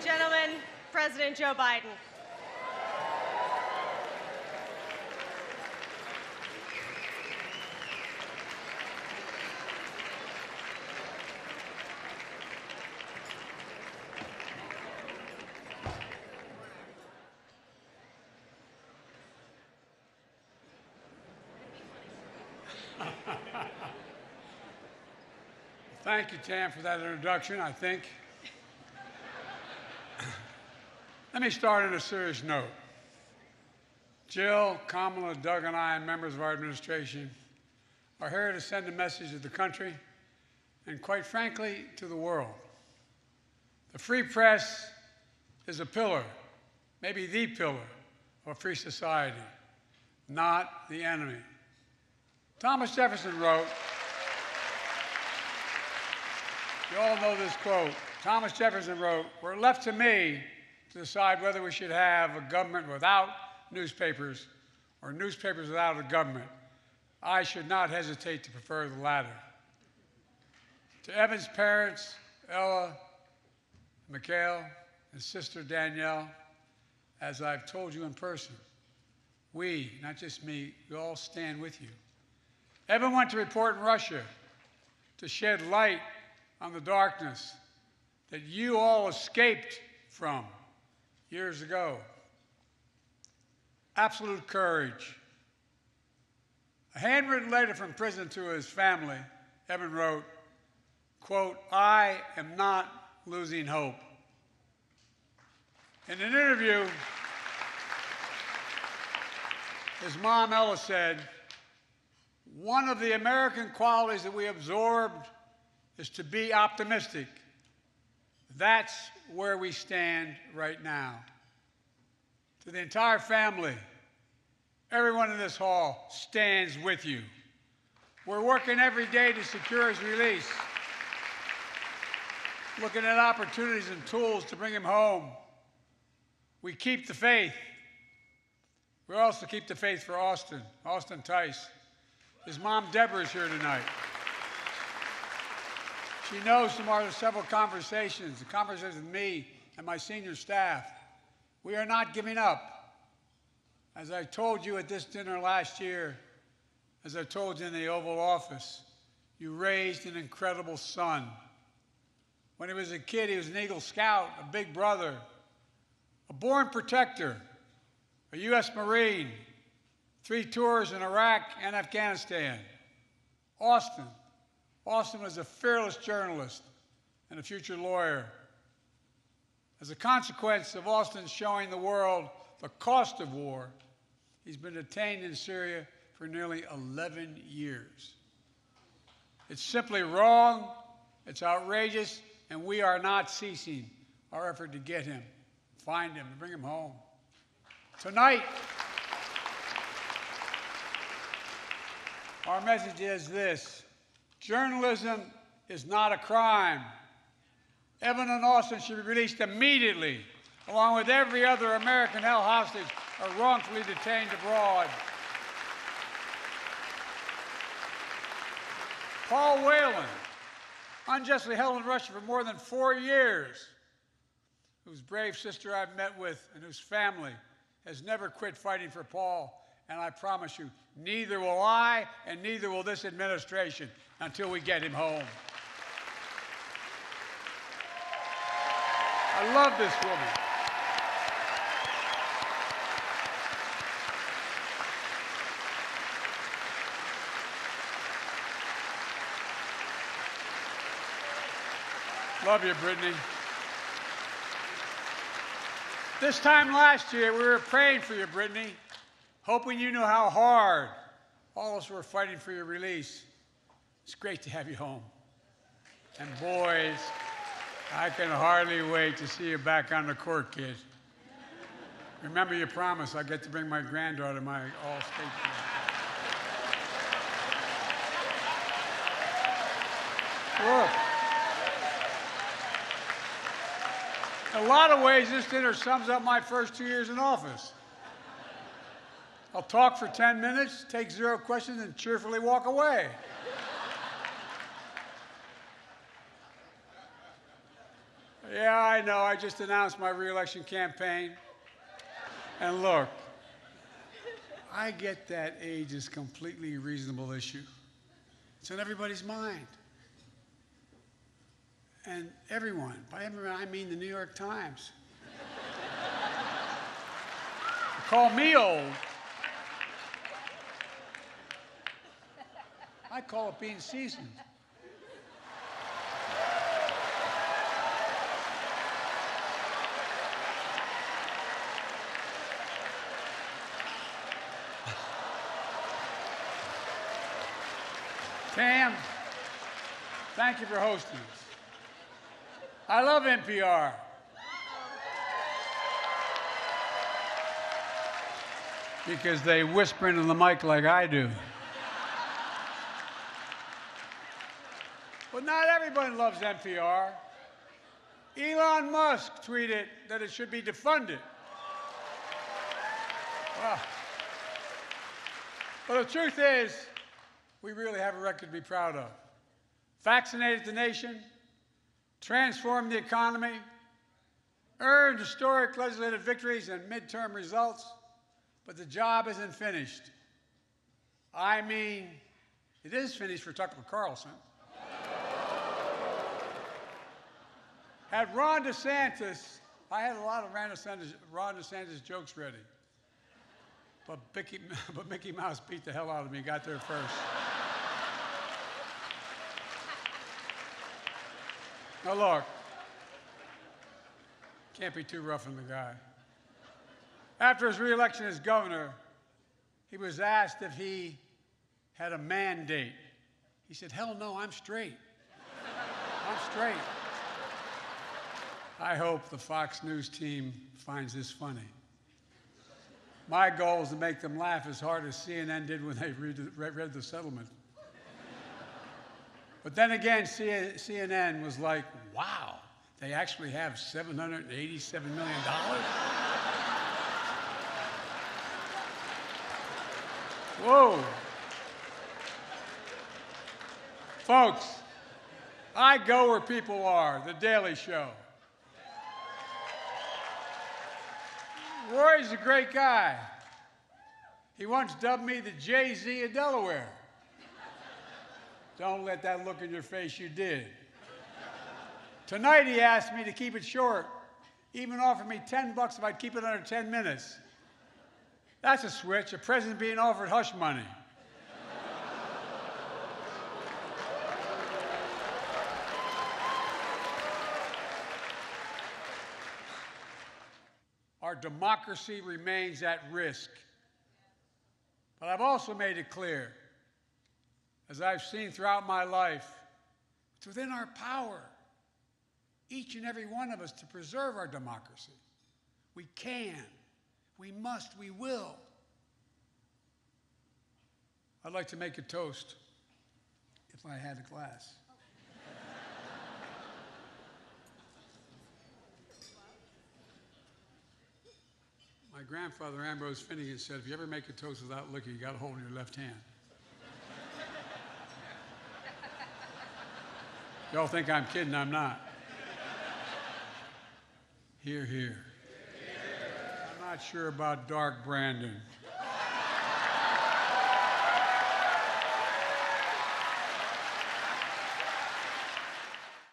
and gentlemen, President Joe Biden. Thank you, Tam, for that introduction, I think. Let me start on a serious note. Jill, Kamala, Doug, and I, and members of our administration, are here to send a message to the country and, quite frankly, to the world. The free press is a pillar, maybe the pillar, of a free society, not the enemy. Thomas Jefferson wrote, you all know this quote. Thomas Jefferson wrote, "Were it left to me to decide whether we should have a government without newspapers or newspapers without a government, I should not hesitate to prefer the latter." To Evan's parents, Ella, Mikhail, and sister Danielle, as I've told you in person, we, not just me, we all stand with you. Evan went to report in Russia to shed light on the darkness that you all escaped from years ago. Absolute courage. A handwritten letter from prison to his family, Evan wrote, quote, "I am not losing hope." In an interview, his mom, Ella, said, "One of the American qualities that we absorbed is to be optimistic. That's where we stand right now." To the entire family, everyone in this hall stands with you. We're working every day to secure his release, looking at opportunities and tools to bring him home. We keep the faith. We also keep the faith for Austin Tice. His mom, Deborah, is here tonight. She knows from our several conversations, the conversations with me and my senior staff, we are not giving up. As I told you at this dinner last year, as I told you in the Oval Office, you raised an incredible son. When he was a kid, he was an Eagle Scout, a big brother, a born protector, a U.S. Marine, 3 tours in Iraq and Afghanistan. Austin was a fearless journalist and a future lawyer. As a consequence of Austin showing the world the cost of war, he's been detained in Syria for nearly 11 years. It's simply wrong, it's outrageous, and we are not ceasing our effort to get him, find him, and bring him home. Tonight, our message is this: journalism is not a crime. Evan and Austin should be released immediately, along with every other American held hostage or wrongfully detained abroad. Paul Whelan, unjustly held in Russia for more than 4 years, whose brave sister I've met with and whose family has never quit fighting for Paul. And I promise you, neither will I and neither will this administration until we get him home. I love this woman. Love you, Brittany. This time last year, we were praying for you, Brittany, hoping you knew how hard all of us were fighting for your release. It's great to have you home. And boys, I can hardly wait to see you back on the court, kid. Remember your promise, I get to bring my granddaughter to my all-state game. Look. In a lot of ways, this dinner sums up my first 2 years in office. I'll talk for 10 minutes, take 0 questions, and cheerfully walk away. Yeah, I know. I just announced my re-election campaign. And look, I get that age is completely a reasonable issue. It's on everybody's mind. And everyone, by everyone I mean the New York Times. Call me old. I call it being seasoned. Tam, thank you for hosting us. I love NPR. Because they whisper into the mic like I do. But not everyone loves NPR. Elon Musk tweeted that it should be defunded. Well, but the truth is, we really have a record to be proud of. Vaccinated the nation, transformed the economy, earned historic legislative victories and midterm results, but the job isn't finished. I mean, it is finished for Tucker Carlson. Had Ron DeSantis, I had a lot of Ron DeSantis jokes ready, but Mickey Mouse beat the hell out of me, got there first. Now look, can't be too rough on the guy. After his re-election as governor, he was asked if he had a mandate. He said, hell no, I'm straight. I'm straight. I hope the Fox News team finds this funny. My goal is to make them laugh as hard as CNN did when they read the settlement. But then again, CNN was like, wow, they actually have $787 million? Whoa. Folks, I go where people are, The Daily Show. Roy's a great guy. He once dubbed me the Jay-Z of Delaware. Don't let that look in your face, you did. Tonight he asked me to keep it short, even offered me $10 if I'd keep it under 10 minutes. That's a switch, a president being offered hush money. Our democracy remains at risk. But I've also made it clear, as I've seen throughout my life, it's within our power, each and every one of us, to preserve our democracy. We can, we must, we will. I'd like to make a toast, if I had a glass. My grandfather, Ambrose Finnegan, said, if you ever make a toast without liquor, you got to hold it in your left hand. Y'all think I'm kidding, I'm not. Hear, hear. I'm not sure about Dark Brandon.